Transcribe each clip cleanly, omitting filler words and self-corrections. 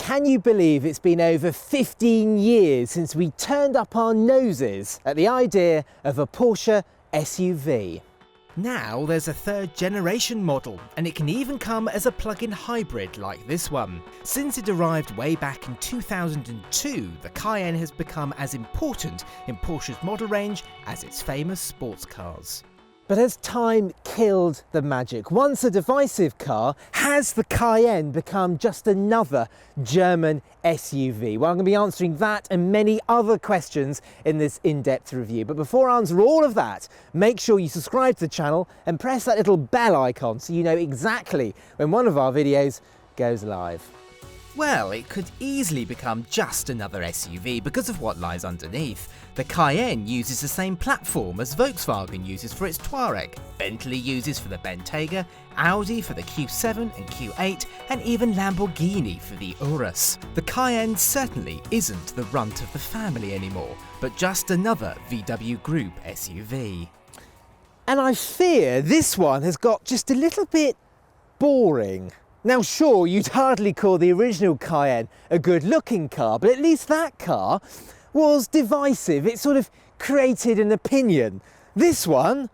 Can you believe it's been over 15 years since we turned up our noses at the idea of a Porsche SUV? Now there's a third generation model, and it can even come as a plug-in hybrid like this one. Since it arrived way back in 2002, the Cayenne has become as important in Porsche's model range as its famous sports cars. But has time killed the magic? Once a divisive car, has the Cayenne become just another German SUV? Well, I'm going to be answering that and many other questions in this in-depth review. But before I answer all of that, make sure you subscribe to the channel and press that little bell icon so you know exactly when one of our videos goes live. Well, it could easily become just another SUV because of what lies underneath. The Cayenne uses the same platform as Volkswagen uses for its Touareg, Bentley uses for the Bentayga, Audi for the Q7 and Q8, and even Lamborghini for the Urus. The Cayenne certainly isn't the runt of the family anymore, but just another VW Group SUV. And I fear this one has got just a little bit boring. Now sure, you'd hardly call the original Cayenne a good looking car, but at least that car was divisive. It sort of created an opinion. This one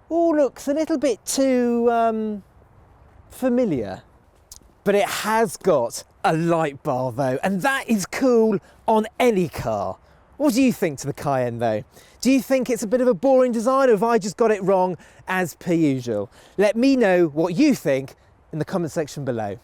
all looks a little bit too familiar. But it has got a light bar though, and that is cool on any car. What do you think to the Cayenne though? Do you think it's a bit of a boring design, or have I just got it wrong as per usual? Let me know what you think in the comment section below.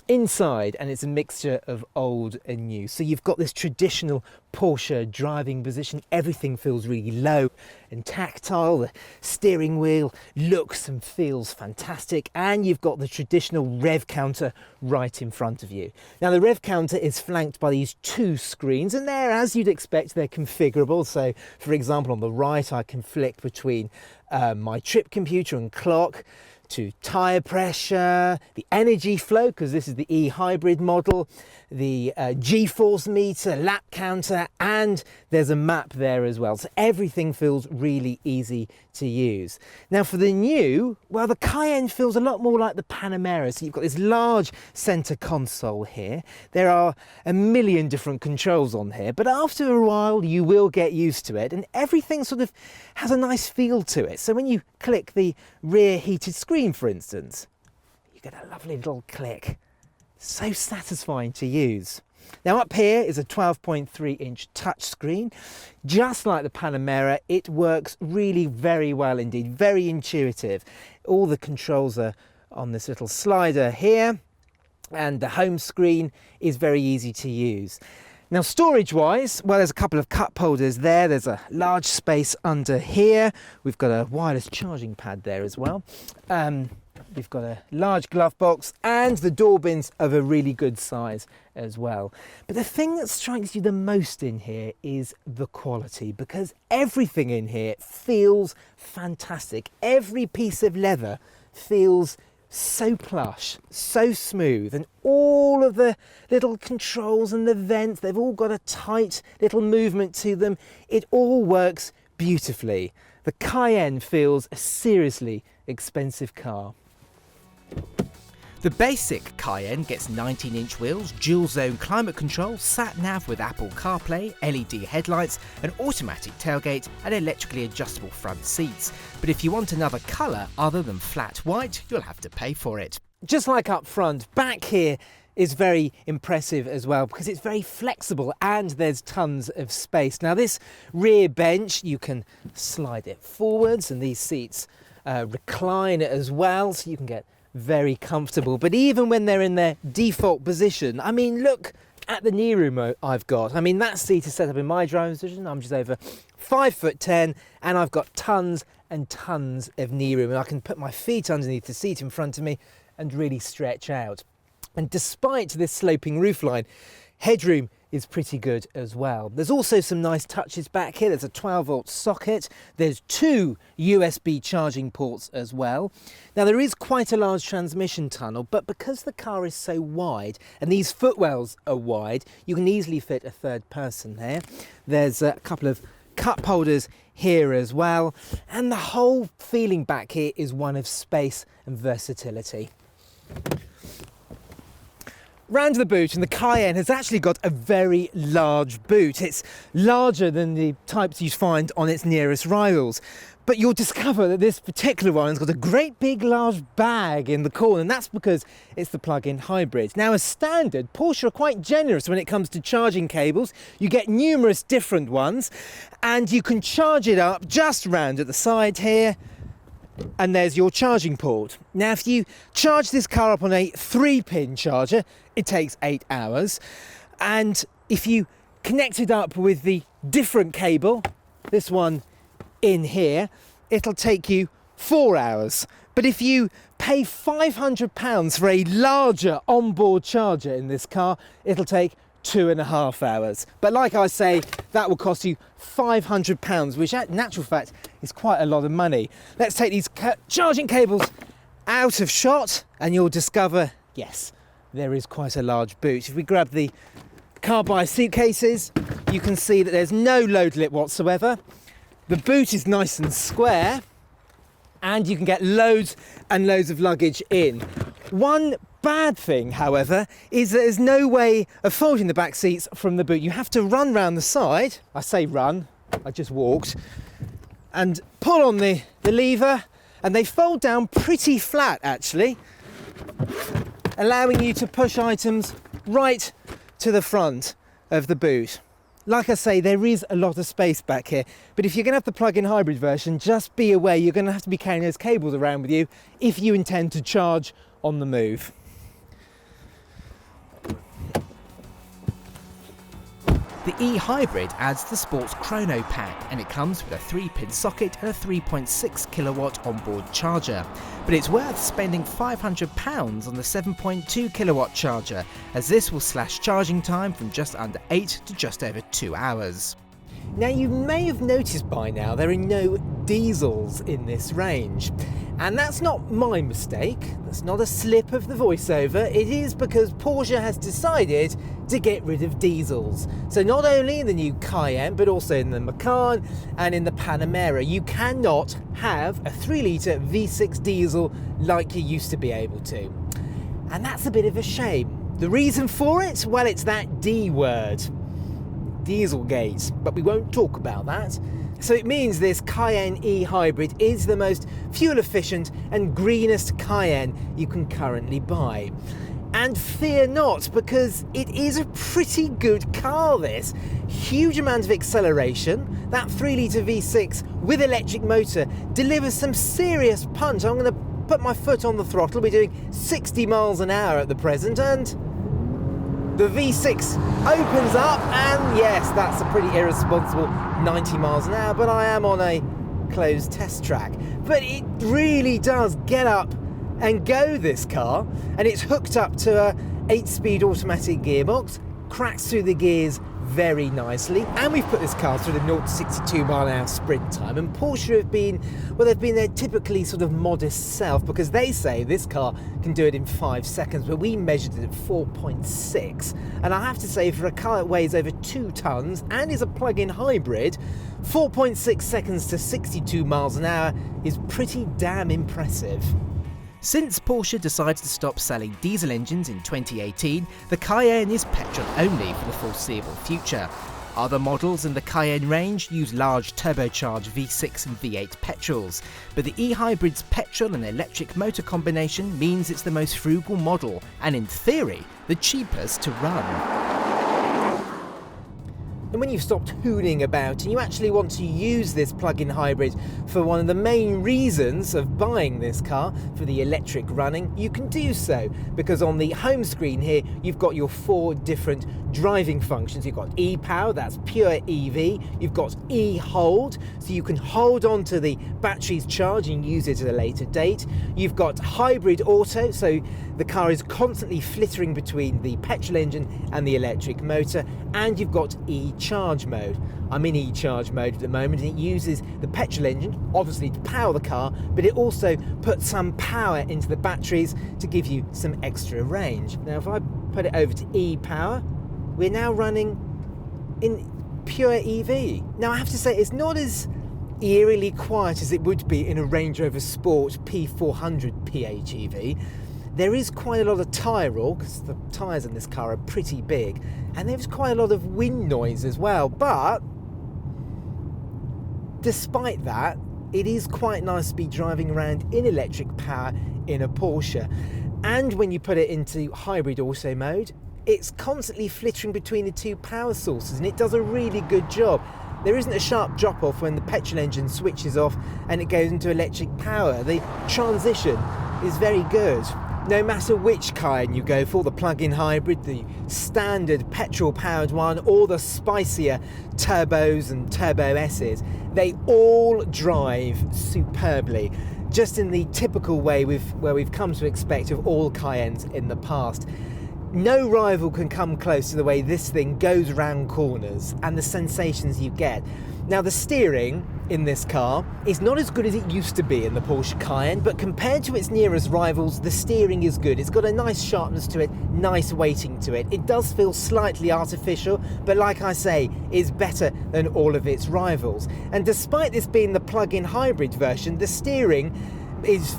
Inside, and it's a mixture of old and new. So you've got this traditional Porsche driving position. Everything feels really low and tactile. The steering wheel looks and feels fantastic. And you've got the traditional rev counter right in front of you. Now the rev counter is flanked by these two screens, and they're, as you'd expect, they're configurable. So for example, on the right, I can flick between my trip computer and clock, to tyre pressure, the energy flow, because this is the e-hybrid model, the G-force meter, lap counter, and there's a map there as well. So everything feels really easy to use. Now for the new, well, the Cayenne feels a lot more like the Panamera. So you've got this large center console here. There are a million different controls on here, but after a while you will get used to it, and everything sort of has a nice feel to it. So when you click the rear heated screen, for instance, you get a lovely little click. So satisfying to use. Now up here is a 12.3-inch touchscreen. Just like the Panamera, it works really very well indeed, very intuitive. All the controls are on this little slider here, and the home screen is very easy to use. Now storage wise, well, there's a couple of cup holders there. There's a large space under here. We've got a wireless charging pad there as well. We've got a large glove box, and the door bins of a really good size as well. But the thing that strikes you the most in here is the quality, because everything in here feels fantastic. Every piece of leather feels so plush, so smooth, and all of the little controls and the vents, they've all got a tight little movement to them. It all works beautifully. The Cayenne feels a seriously expensive car. The basic Cayenne gets 19-inch wheels, dual-zone climate control, sat-nav with Apple CarPlay, LED headlights, an automatic tailgate, and electrically adjustable front seats. But if you want another colour other than flat white, you'll have to pay for it. Just like up front, back here is very impressive as well, because it's very flexible and there's tons of space. Now this rear bench, you can slide it forwards, and these seats recline as well, so you can get very comfortable. But even when they're in their default position, I mean, look at the knee room I've got. I mean, that seat is set up in my driving position. I'm just over 5'10", and I've got tons and tons of knee room, and I can put my feet underneath the seat in front of me and really stretch out. And despite this sloping roofline, headroom is pretty good as well. There's also some nice touches back here. There's a 12-volt socket. There's two USB charging ports as well. Now there is quite a large transmission tunnel, but because the car is so wide and these footwells are wide, you can easily fit a third person there. There's a couple of cup holders here as well, and the whole feeling back here is one of space and versatility. Round the boot, and the Cayenne has actually got a very large boot. It's larger than the types you'd find on its nearest rivals. But you'll discover that this particular one has got a great big large bag in the corner, and that's because it's the plug-in hybrid. Now, as standard, Porsche are quite generous when it comes to charging cables. You get numerous different ones, and you can charge it up just round at the side here, and there's your charging port. Now, if you charge this car up on a 3-pin charger, it takes 8 hours. And if you connect it up with the different cable, this one in here, it'll take you 4 hours. But if you pay £500 for a larger onboard charger in this car, it'll take 2.5 hours. But like I say, that will cost you £500, which in actual fact is quite a lot of money. Let's take these charging cables out of shot and you'll discover, yes, there is quite a large boot. If we grab the Carbuyer suitcases, you can see that there's no load lip whatsoever. The boot is nice and square, and you can get loads and loads of luggage in. One bad thing, however, is that there's no way of folding the back seats from the boot. You have to run round the side. I say run, I just walked, and pull on the lever, and they fold down pretty flat actually, allowing you to push items right to the front of the boot. Like I say, there is a lot of space back here, but if you're going to have the plug-in hybrid version, just be aware you're going to have to be carrying those cables around with you if you intend to charge on the move. The e-hybrid adds the Sports Chrono pack, and it comes with a 3-pin socket and a 3.6 kilowatt onboard charger. But it's worth spending £500 on the 7.2 kilowatt charger, as this will slash charging time from just under 8 to just over 2 hours. Now, you may have noticed by now there are no diesels in this range. And that's not my mistake, that's not a slip of the voiceover, it is because Porsche has decided to get rid of diesels. So not only in the new Cayenne, but also in the Macan and in the Panamera, you cannot have a 3-litre V6 diesel like you used to be able to. And that's a bit of a shame. The reason for it? Well, it's that D word, Dieselgate, but we won't talk about that. So it means this Cayenne e-hybrid is the most fuel efficient and greenest Cayenne you can currently buy. And fear not, because it is a pretty good car, this. Huge amount of acceleration. That 3-litre V6 with electric motor delivers some serious punch. I'm going to put my foot on the throttle. We're doing 60 miles an hour at the present, and the V6 opens up, and yes, that's a pretty irresponsible 90 miles an hour, but I am on a closed test track. But it really does get up and go, this car, and it's hooked up to a 8-speed automatic gearbox, cracks through the gears very nicely, and we've put this car through the 0 to 62 mile an hour sprint time. And Porsche have been, well, they've been their typically sort of modest self, because they say this car can do it in 5 seconds, but we measured it at 4.6. And I have to say, for a car that weighs over 2 tons and is a plug-in hybrid, 4.6 seconds to 62 miles an hour is pretty damn impressive. Since Porsche decided to stop selling diesel engines in 2018, the Cayenne is petrol only for the foreseeable future. Other models in the Cayenne range use large turbocharged V6 and V8 petrols, but the e-hybrid's petrol and electric motor combination means it's the most frugal model and, in theory, the cheapest to run. And when you've stopped hooning about and you actually want to use this plug-in hybrid for one of the main reasons of buying this car, for the electric running, you can do so, because on the home screen here you've got your 4 different driving functions. You've got e-power, that's pure EV. You've got e-hold, so you can hold on to the battery's charge and use it at a later date. You've got hybrid auto, so the car is constantly flittering between the petrol engine and the electric motor. And you've got e-charge mode. I'm in e-charge mode at the moment, and it uses the petrol engine, obviously, to power the car, but it also puts some power into the batteries to give you some extra range. Now, if I put it over to e-power, we're now running in pure EV. Now, I have to say, it's not as eerily quiet as it would be in a Range Rover Sport P400 PHEV. There is quite a lot of tyre roll, because the tyres in this car are pretty big, and there's quite a lot of wind noise as well, but despite that, it is quite nice to be driving around in electric power in a Porsche. And when you put it into hybrid auto mode, it's constantly flittering between the two power sources, and it does a really good job. There isn't a sharp drop off when the petrol engine switches off and it goes into electric power. The transition is very good. No matter which Cayenne you go for, the plug-in hybrid, the standard petrol-powered one, or the spicier turbos and Turbo S's, they all drive superbly, just in the typical way where we've come to expect of all Cayennes in the past. No rival can come close to the way this thing goes round corners and the sensations you get. Now, the steering in this car is not as good as it used to be in the Porsche Cayenne, but compared to its nearest rivals, the steering is good. It's got a nice sharpness to it, nice weighting to it. It does feel slightly artificial, but like I say, is better than all of its rivals. And despite this being the plug-in hybrid version, the steering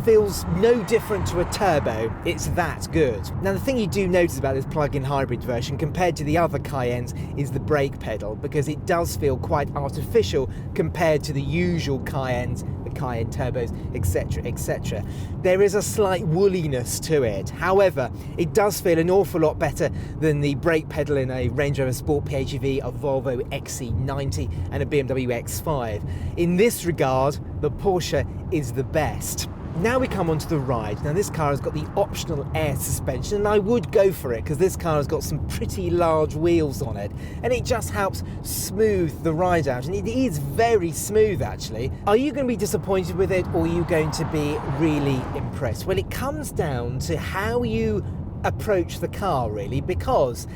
feels no different to a turbo. It's that good. Now, the thing you do notice about this plug-in hybrid version compared to the other Cayennes is the brake pedal, because it does feel quite artificial compared to the usual Cayennes, the Cayenne turbos, etc, etc. There is a slight woolliness to it. However, it does feel an awful lot better than the brake pedal in a Range Rover Sport PHEV, a Volvo XC90 and a BMW X5. In this regard, the Porsche is the best. Now we come onto the ride. Now, this car has got the optional air suspension, and I would go for it because this car has got some pretty large wheels on it, and it just helps smooth the ride out, and it is very smooth actually. Are you going to be disappointed with it, or are you going to be really impressed? Well, it comes down to how you approach the car really, because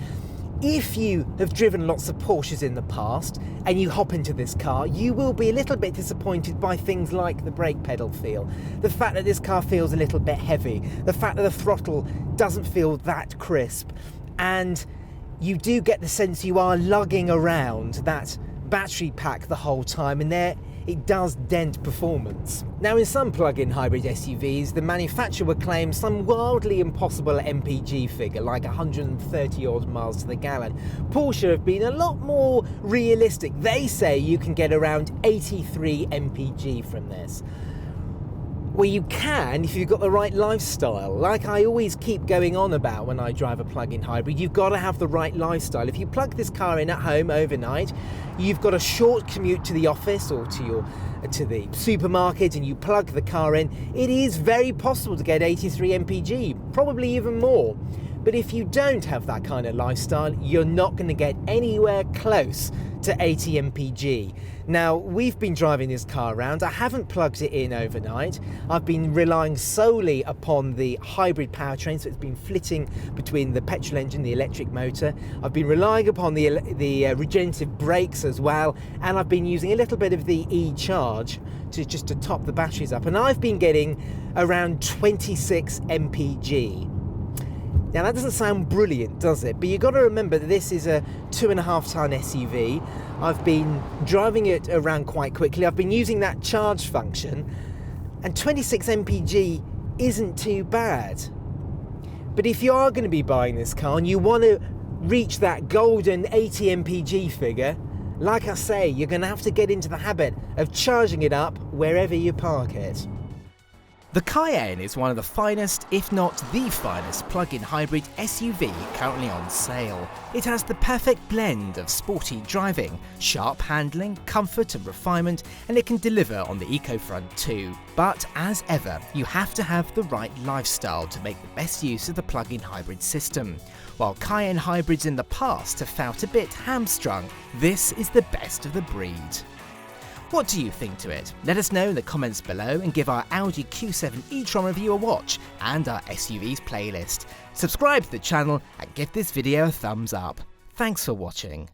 if you have driven lots of Porsches in the past and you hop into this car, you will be a little bit disappointed by things like the brake pedal feel, the fact that this car feels a little bit heavy, the fact that the throttle doesn't feel that crisp, and you do get the sense you are lugging around that battery pack the whole time, and it does dent performance. Now, in some plug-in hybrid SUVs, the manufacturer will claim some wildly impossible MPG figure, like 130 odd miles to the gallon. Porsche have been a lot more realistic. They say you can get around 83 MPG from this. Well, you can if you've got the right lifestyle. Like I always keep going on about when I drive a plug-in hybrid, you've got to have the right lifestyle. If you plug this car in at home overnight, you've got a short commute to the office or to the supermarket, and you plug the car in, it is very possible to get 83 mpg, probably even more. But if you don't have that kind of lifestyle, you're not going to get anywhere close to 80 mpg. Now, we've been driving this car around. I haven't plugged it in overnight. I've been relying solely upon the hybrid powertrain, so it's been flitting between the petrol engine, the electric motor. I've been relying upon the regenerative brakes as well, and I've been using a little bit of the e-charge just to top the batteries up, and I've been getting around 26 mpg. Now, that doesn't sound brilliant, does it? But you've got to remember that this is a 2.5-ton SUV. I've been driving it around quite quickly. I've been using that charge function, and 26 mpg isn't too bad. But if you are going to be buying this car and you want to reach that golden 80 mpg figure, like I say, you're going to have to get into the habit of charging it up wherever you park it. The Cayenne is one of the finest, if not the finest, plug-in hybrid SUV currently on sale. It has the perfect blend of sporty driving, sharp handling, comfort and refinement, and it can deliver on the eco front too. But as ever, you have to have the right lifestyle to make the best use of the plug-in hybrid system. While Cayenne hybrids in the past have felt a bit hamstrung, this is the best of the breed. What do you think to it? Let us know in the comments below, and give our Audi Q7 e-tron review a watch and our SUVs playlist. Subscribe to the channel and give this video a thumbs up. Thanks for watching.